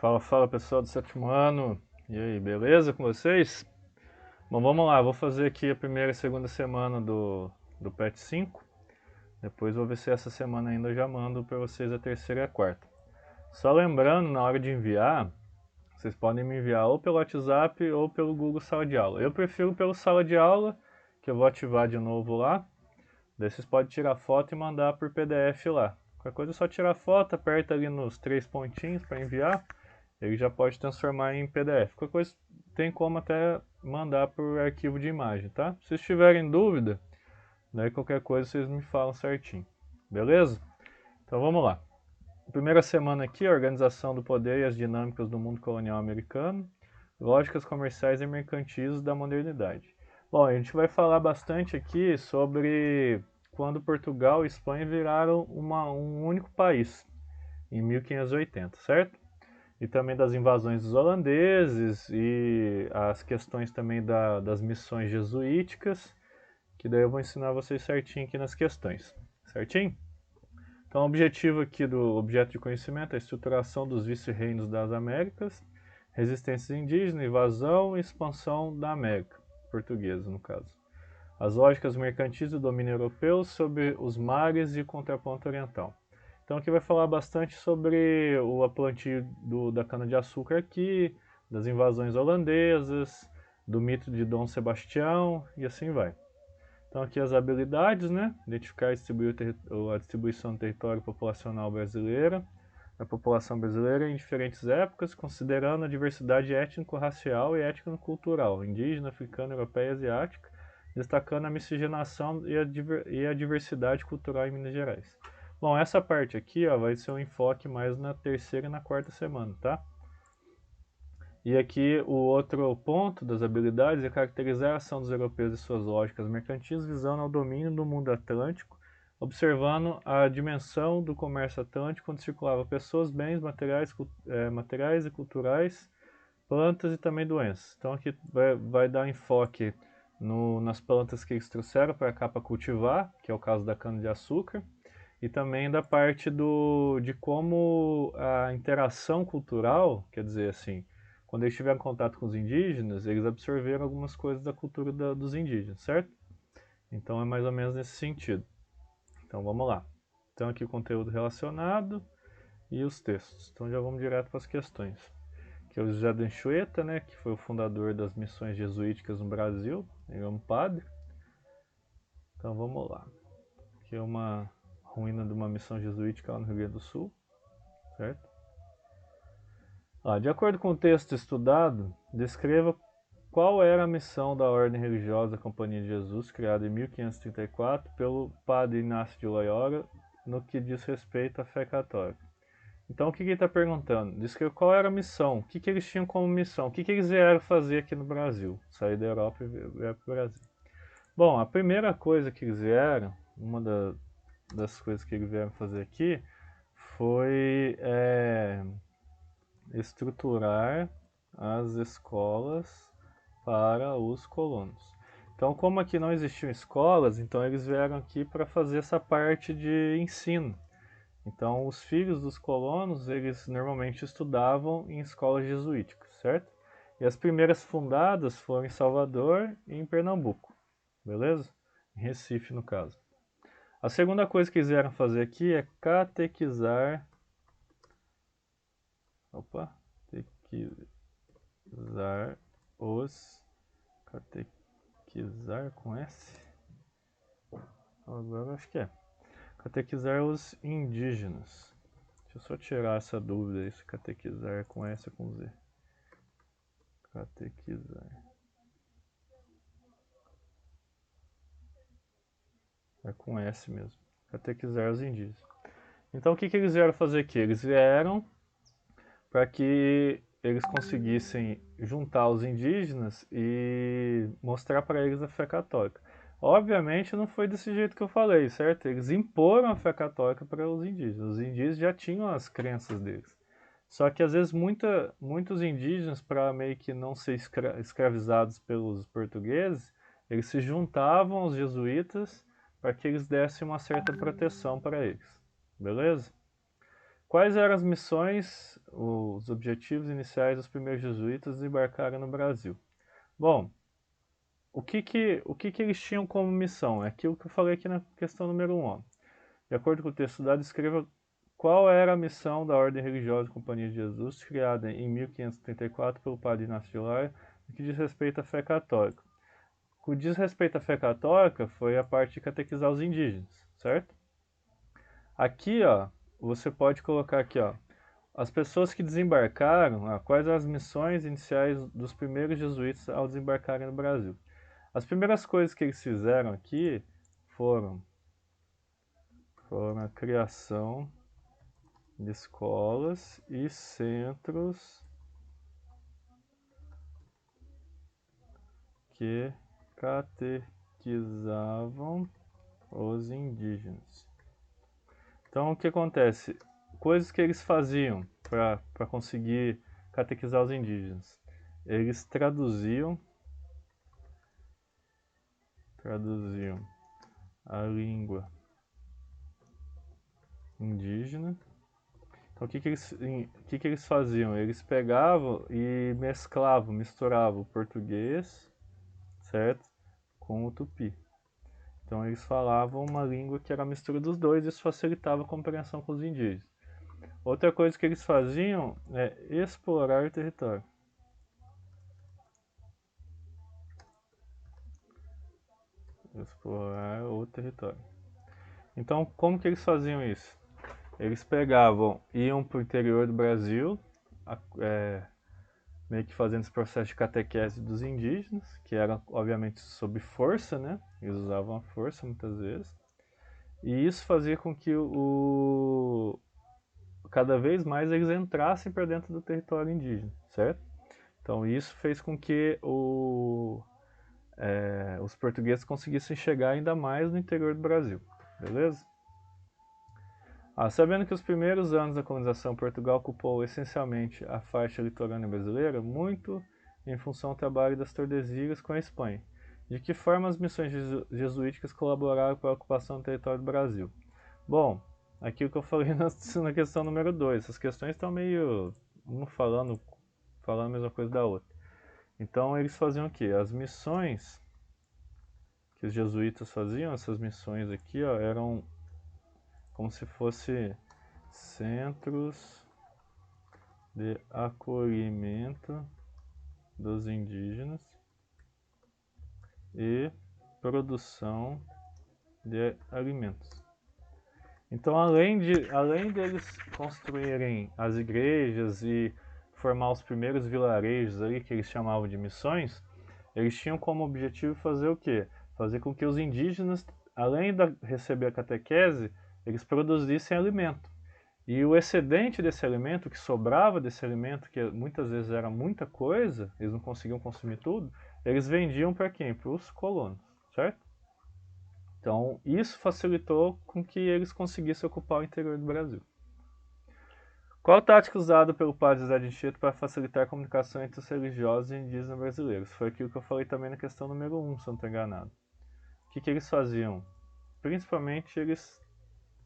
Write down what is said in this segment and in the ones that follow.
Fala, fala pessoal do sétimo ano. E aí, beleza com vocês? Bom, vamos lá, vou fazer aqui a primeira e segunda semana do PET 5. Depois vou ver se essa semana ainda eu já mando para vocês a terceira e a quarta. Só lembrando, na hora de enviar, vocês podem me enviar ou pelo WhatsApp ou pelo Google Sala de Aula. Eu prefiro pelo Sala de Aula, que eu vou ativar de novo lá. Daí vocês podem tirar foto e mandar por PDF lá. Qualquer coisa é só tirar foto, aperta ali nos 3 pontinhos para enviar. Ele já pode transformar em PDF. Qualquer coisa tem como até mandar por arquivo de imagem, tá? Se vocês tiverem dúvida, daí qualquer coisa vocês me falam certinho. Beleza? Então vamos lá. Primeira semana aqui, a organização do poder e as dinâmicas do mundo colonial americano, lógicas comerciais e mercantis da modernidade. Bom, a gente vai falar bastante aqui sobre quando Portugal e Espanha viraram um único país, em 1580, certo? E também das invasões dos holandeses e as questões também das missões jesuíticas, que daí eu vou ensinar vocês certinho aqui nas questões, certinho? Então o objetivo aqui do objeto de conhecimento é a estruturação dos vice-reinos das Américas, resistência indígena, invasão e expansão da América, portuguesa no caso. As lógicas mercantis do domínio europeu sobre os mares e o contraponto oriental. Então aqui vai falar bastante sobre o plantio da cana-de-açúcar aqui, das invasões holandesas, do mito de Dom Sebastião e assim vai. Então aqui as habilidades, né? Identificar e distribuir a distribuição do território populacional brasileira, da população brasileira em diferentes épocas, considerando a diversidade étnico-racial e étnico-cultural, indígena, africana, europeia e asiática, destacando a miscigenação e a diversidade cultural em Minas Gerais. Bom, essa parte aqui ó, vai ser um enfoque mais na terceira e na quarta semana, tá? E aqui o outro ponto das habilidades é caracterizar a ação dos europeus e suas lógicas mercantis visando ao domínio do mundo atlântico, observando a dimensão do comércio atlântico onde circulavam pessoas, bens, materiais e culturais, plantas e também doenças. Então aqui vai dar enfoque nas plantas que eles trouxeram para cá para cultivar, que é o caso da cana-de-açúcar, e também da parte de como a interação cultural, quer dizer assim, quando eles tiveram contato com os indígenas, eles absorveram algumas coisas da cultura dos indígenas, certo? Então é mais ou menos nesse sentido. Então vamos lá. Então aqui o conteúdo relacionado e os textos. Então já vamos direto para as questões. Que é o José de Anchieta, né, que foi o fundador das missões jesuíticas no Brasil, ele é um padre. Então vamos lá. Aqui é uma ruína de uma missão jesuítica lá no Rio Grande do Sul, certo? De acordo com o texto estudado, descreva qual era a missão da ordem religiosa da Companhia de Jesus, criada em 1534 pelo padre Inácio de Loyola, no que diz respeito à fé católica. Então o que ele está perguntando? Descreva qual era a missão, o que eles tinham como missão, o que eles vieram fazer aqui no Brasil, sair da Europa e vir para o Brasil. Bom, a primeira coisa que eles vieram, uma das coisas que eles vieram fazer aqui, foi estruturar as escolas para os colonos. Então, como aqui não existiam escolas, então eles vieram aqui para fazer essa parte de ensino. Então, os filhos dos colonos, eles normalmente estudavam em escolas jesuíticas, certo? E as primeiras fundadas foram em Salvador e em Pernambuco, beleza? Em Recife, no caso. A segunda coisa que eles vieram fazer aqui é catequizar. Catequizar os. Catequizar com S? Agora acho que é. Catequizar os indígenas. Deixa eu só tirar essa dúvida aí se catequizar com S ou com Z. Catequizar. É com S mesmo. Catequizar os indígenas. Então o que eles vieram fazer aqui? Eles vieram para que eles conseguissem juntar os indígenas e mostrar para eles a fé católica. Obviamente não foi desse jeito que eu falei, certo? Eles imporam a fé católica para os indígenas. Os indígenas já tinham as crenças deles. Só que às vezes muitos indígenas, para meio que não ser escravizados pelos portugueses, eles se juntavam aos jesuítas para que eles dessem uma certa proteção para eles. Beleza? Quais eram as missões, os objetivos iniciais dos primeiros jesuítas desembarcarem no Brasil? Bom, o que eles tinham como missão? É aquilo que eu falei aqui na questão número 1. Ó. De acordo com o texto dado, escreva qual era a missão da Ordem Religiosa Companhia de Jesus, criada em 1534 pelo padre Inácio de Loyola, no que diz respeito à fé católica. O que diz respeito à fé católica foi a parte de catequizar os indígenas, certo? Aqui, ó, você pode colocar aqui, ó, as pessoas que desembarcaram, quais as missões iniciais dos primeiros jesuítas ao desembarcarem no Brasil. As primeiras coisas que eles fizeram aqui foram a criação de escolas e centros que catequizavam os indígenas. Então, o que acontece? Coisas que eles faziam para conseguir catequizar os indígenas. Eles traduziam a língua indígena. Então, o que eles faziam? Eles pegavam e misturavam o português, certo? Com o tupi. Então, eles falavam uma língua que era a mistura dos dois e isso facilitava a compreensão com os indígenas. Outra coisa que eles faziam é explorar o território. Explorar o território. Então, como que eles faziam isso? Eles iam para o interior do Brasil, meio que fazendo esse processo de catequese dos indígenas, que era, obviamente, sob força, né? Eles usavam a força muitas vezes. E isso fazia com que cada vez mais eles entrassem para dentro do território indígena, certo? Então isso fez com que os portugueses conseguissem chegar ainda mais no interior do Brasil, beleza? Sabendo que os primeiros anos da colonização, Portugal ocupou essencialmente a faixa litorânea brasileira, muito em função do trabalho das Tordesilhas com a Espanha. De que forma as missões jesuíticas colaboraram para a ocupação do território do Brasil? Bom, aquilo que eu falei na questão número 2, essas questões estão meio uma falando a mesma coisa da outra. Então eles faziam o quê? As missões que os jesuítas faziam, essas missões aqui, ó, eram como se fosse centros de acolhimento dos indígenas e produção de alimentos. Então, além deles construírem as igrejas e formar os primeiros vilarejos ali que eles chamavam de missões, eles tinham como objetivo fazer o quê? Fazer com que os indígenas, além de receber a catequese, eles produzissem alimento. E o excedente desse alimento, que sobrava desse alimento, que muitas vezes era muita coisa, eles não conseguiam consumir tudo, eles vendiam para quem? Para os colonos, certo? Então, isso facilitou com que eles conseguissem ocupar o interior do Brasil. Qual a tática usada pelo padre José de Anchieta para facilitar a comunicação entre os religiosos e indígenas brasileiros? Foi aquilo que eu falei também na questão número 1, se eu não estou enganado. O que eles faziam? Principalmente, eles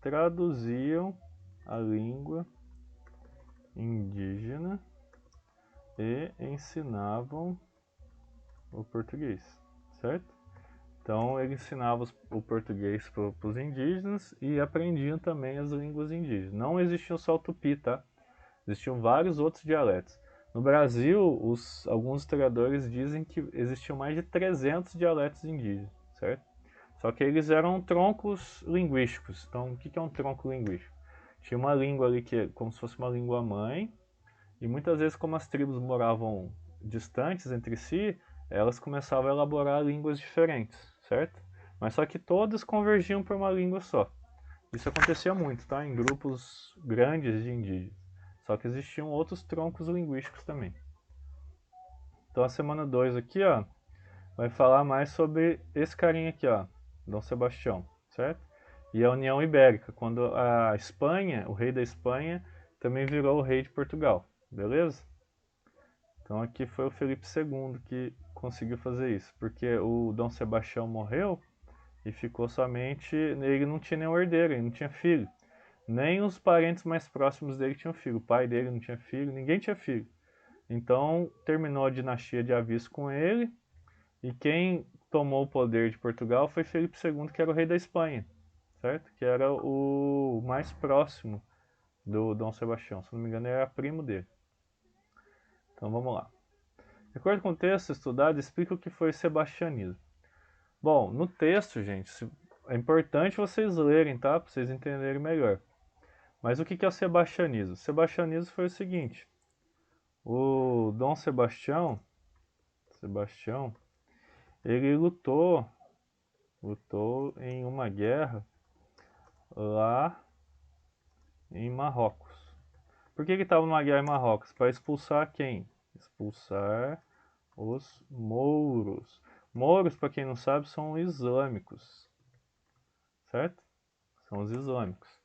traduziam a língua indígena e ensinavam o português, certo? Então ele ensinava o português para os indígenas e aprendiam também as línguas indígenas. Não existia só o tupi, tá? Existiam vários outros dialetos. No Brasil, alguns historiadores dizem que existiam mais de 300 dialetos indígenas, certo? Só que eles eram troncos linguísticos. Então, o que é um tronco linguístico? Tinha uma língua ali que é como se fosse uma língua mãe, e muitas vezes, como as tribos moravam distantes entre si, elas começavam a elaborar línguas diferentes, certo? Mas só que todas convergiam para uma língua só. Isso acontecia muito, tá? Em grupos grandes de indígenas. Só que existiam outros troncos linguísticos também. Então a semana 2 aqui, ó, vai falar mais sobre esse carinha aqui, ó, Dom Sebastião, certo? E a União Ibérica, quando a Espanha, o rei da Espanha, também virou o rei de Portugal, beleza? Então aqui foi o Felipe II que conseguiu fazer isso, porque o Dom Sebastião morreu e ficou somente, ele não tinha nenhum herdeiro, ele não tinha filho. Nem os parentes mais próximos dele tinham filho. O pai dele não tinha filho, ninguém tinha filho. Então terminou a dinastia de Avis com ele, e quem tomou o poder de Portugal foi Felipe II, que era o rei da Espanha, certo? Que era o mais próximo do Dom Sebastião. Se não me engano, era primo dele. Então vamos lá. De acordo com o texto estudado, explica o que foi sebastianismo. Bom, no texto, gente, é importante vocês lerem, tá? Para vocês entenderem melhor. Mas o que é o sebastianismo? O sebastianismo foi o seguinte: o Dom Sebastião, ele lutou em uma guerra lá em Marrocos. Por que ele estava numa guerra em Marrocos? Para expulsar quem? Expulsar os mouros. Mouros, para quem não sabe, são islâmicos, certo? São os islâmicos.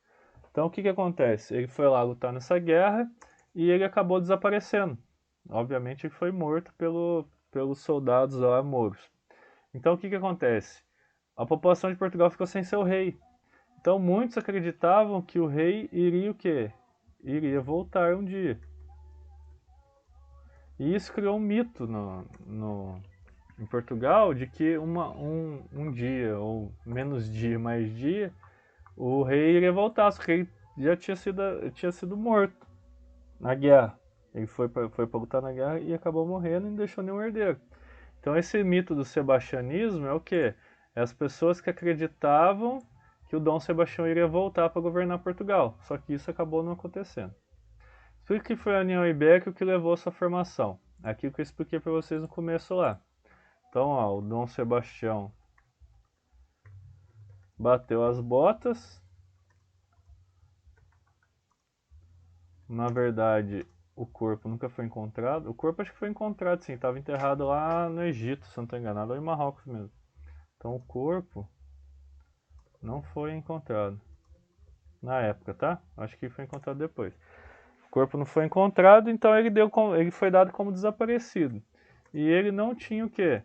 Então o que acontece? Ele foi lá lutar nessa guerra e ele acabou desaparecendo. Obviamente ele foi morto pelos soldados lá mouros. Então o que acontece? A população de Portugal ficou sem seu rei. Então muitos acreditavam que o rei iria o quê? Iria voltar um dia. E isso criou um mito em Portugal de que um dia, ou menos dia, mais dia, o rei iria voltar, só que ele já tinha sido morto na guerra. Ele foi para lutar na guerra e acabou morrendo e não deixou nenhum herdeiro. Então esse mito do sebastianismo é o quê? É as pessoas que acreditavam que o Dom Sebastião iria voltar para governar Portugal. Só que isso acabou não acontecendo. Explica que foi a União Ibérica o que levou a sua formação. Aquilo que eu expliquei para vocês no começo lá. Então, ó, o Dom Sebastião bateu as botas. Na verdade, o corpo nunca foi encontrado. O corpo acho que foi encontrado, sim. Estava enterrado lá no Egito, se não estou enganado, ou em Marrocos mesmo. Então, o corpo não foi encontrado na época, tá? Acho que foi encontrado depois. O corpo não foi encontrado, então ele foi dado como desaparecido. E ele não tinha o quê?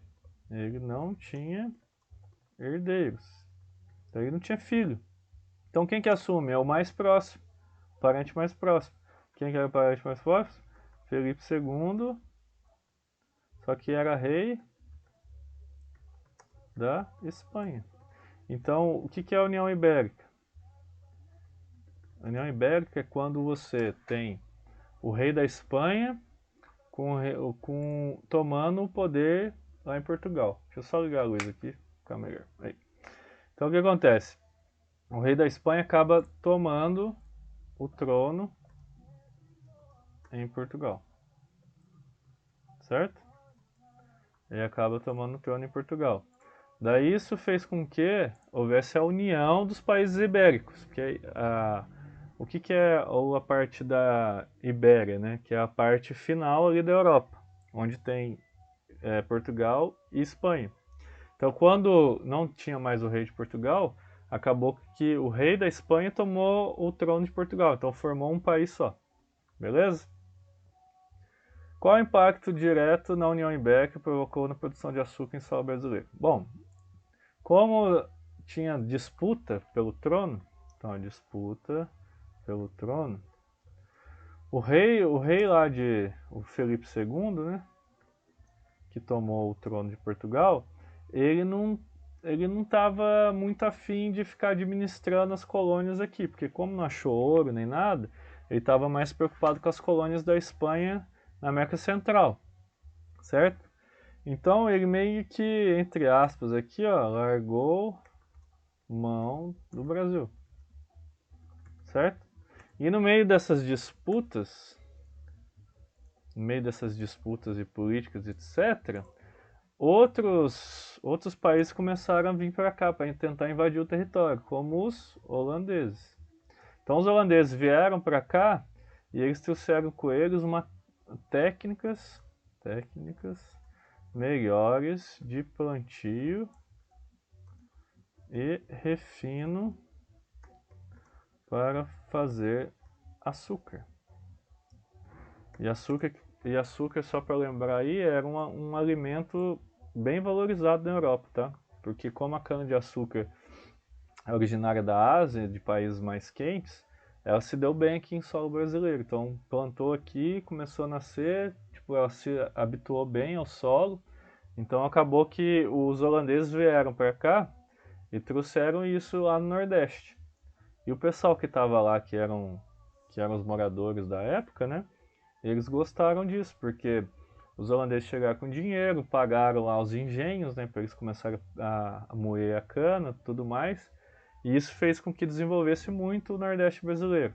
Ele não tinha herdeiros. Então ele não tinha filho. Então quem que assume? É o mais próximo, o parente mais próximo. Quem que era o parente mais próximo? Felipe II, só que era rei da Espanha. Então, o que é a União Ibérica? A União Ibérica é quando você tem o rei da Espanha tomando o poder lá em Portugal. Deixa eu só ligar a luz aqui, ficar melhor. Aí. Então o que acontece? O rei da Espanha acaba tomando o trono em Portugal. Certo? Ele acaba tomando o trono em Portugal. Daí isso fez com que houvesse a união dos países ibéricos. Porque o que é a parte da Ibéria, né? Que é a parte final ali da Europa, onde tem Portugal e Espanha. Então, quando não tinha mais o rei de Portugal, acabou que o rei da Espanha tomou o trono de Portugal. Então, formou um país só. Beleza? Qual o impacto direto na União Ibérica provocou na produção de açúcar em solo brasileiro? Bom, como tinha disputa pelo trono, então a disputa pelo trono, o rei lá o Felipe II, né, que tomou o trono de Portugal, ele não estava muito afim de ficar administrando as colônias aqui, porque como não achou ouro nem nada, ele estava mais preocupado com as colônias da Espanha na América Central, certo? Então ele meio que, entre aspas, aqui, ó, largou mão do Brasil, certo? E no meio dessas disputas, e políticas, etc., outros países começaram a vir para cá para tentar invadir o território, como os holandeses. Então os holandeses vieram para cá e eles trouxeram com eles técnicas melhores de plantio e refino para fazer açúcar. E açúcar, só para lembrar aí, era um alimento bem valorizado na Europa, tá? Porque como a cana-de-açúcar é originária da Ásia, de países mais quentes, ela se deu bem aqui em solo brasileiro. Então plantou aqui, começou a nascer, tipo, ela se habituou bem ao solo. Então acabou que os holandeses vieram para cá e trouxeram isso lá no Nordeste. E o pessoal que estava lá, que eram os moradores da época, né? Eles gostaram disso, porque os holandeses chegaram com dinheiro, pagaram lá os engenhos, né? Para eles começarem a moer a cana, tudo mais. E isso fez com que desenvolvesse muito o Nordeste brasileiro.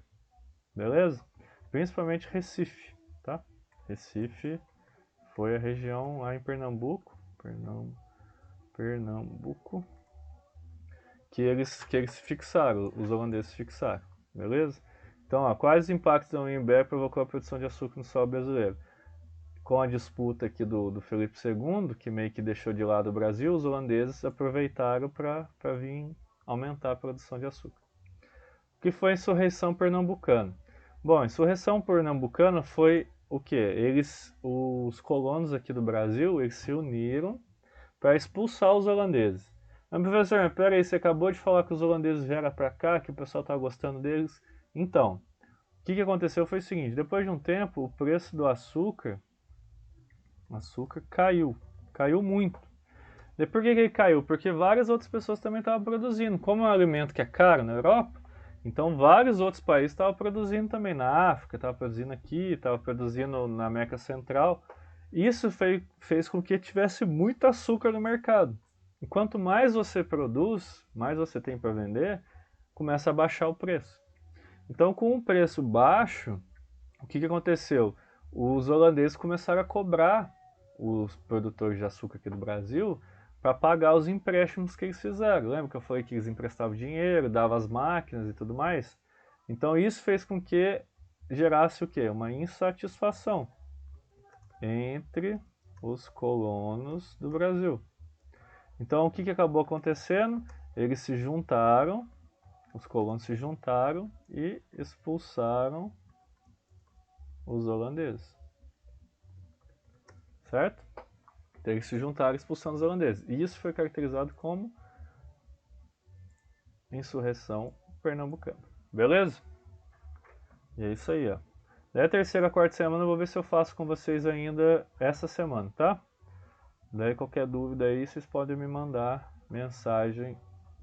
Beleza? Principalmente Recife, tá? Recife foi a região lá em Pernambuco, Pernambuco, que eles fixaram, os holandeses fixaram, beleza? Então, ó, quais os impactos da UNB provocou a produção de açúcar no solo brasileiro? Com a disputa aqui do Felipe II, que meio que deixou de lado o Brasil, os holandeses aproveitaram para vir aumentar a produção de açúcar. O que foi a insurreição pernambucana? Bom, a insurreição pernambucana foi o quê? Os colonos aqui do Brasil, eles se uniram para expulsar os holandeses. Mas, professor, peraí, você acabou de falar que os holandeses vieram para cá, que o pessoal está gostando deles. Então, o que aconteceu foi o seguinte, depois de um tempo, o preço do açúcar caiu muito. E por que ele caiu? Porque várias outras pessoas também estavam produzindo. Como é um alimento que é caro na Europa, então vários outros países estavam produzindo também na África, estavam produzindo aqui, estavam produzindo na América Central. Isso fez com que tivesse muito açúcar no mercado. E quanto mais você produz, mais você tem para vender, começa a baixar o preço. Então, com o preço baixo, o que aconteceu? Os holandeses começaram a cobrar os produtores de açúcar aqui do Brasil para pagar os empréstimos que eles fizeram. Lembra que eu falei que eles emprestavam dinheiro, davam as máquinas e tudo mais? Então isso fez com que gerasse o quê? Uma insatisfação entre os colonos do Brasil. Então o que acabou acontecendo? Eles se juntaram, os colonos se juntaram e expulsaram os holandeses. Certo? Então eles se juntaram expulsando os holandeses. E isso foi caracterizado como insurreição pernambucana. Beleza? E é isso aí, ó. Daí a terceira, quarta semana eu vou ver se eu faço com vocês ainda essa semana, tá? Daí qualquer dúvida aí, vocês podem me mandar mensagem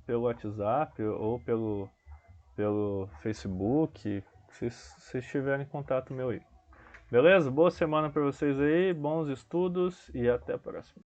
pelo WhatsApp ou pelo Facebook, se vocês tiverem contato meu aí. Beleza? Boa semana para vocês aí, bons estudos e até a próxima.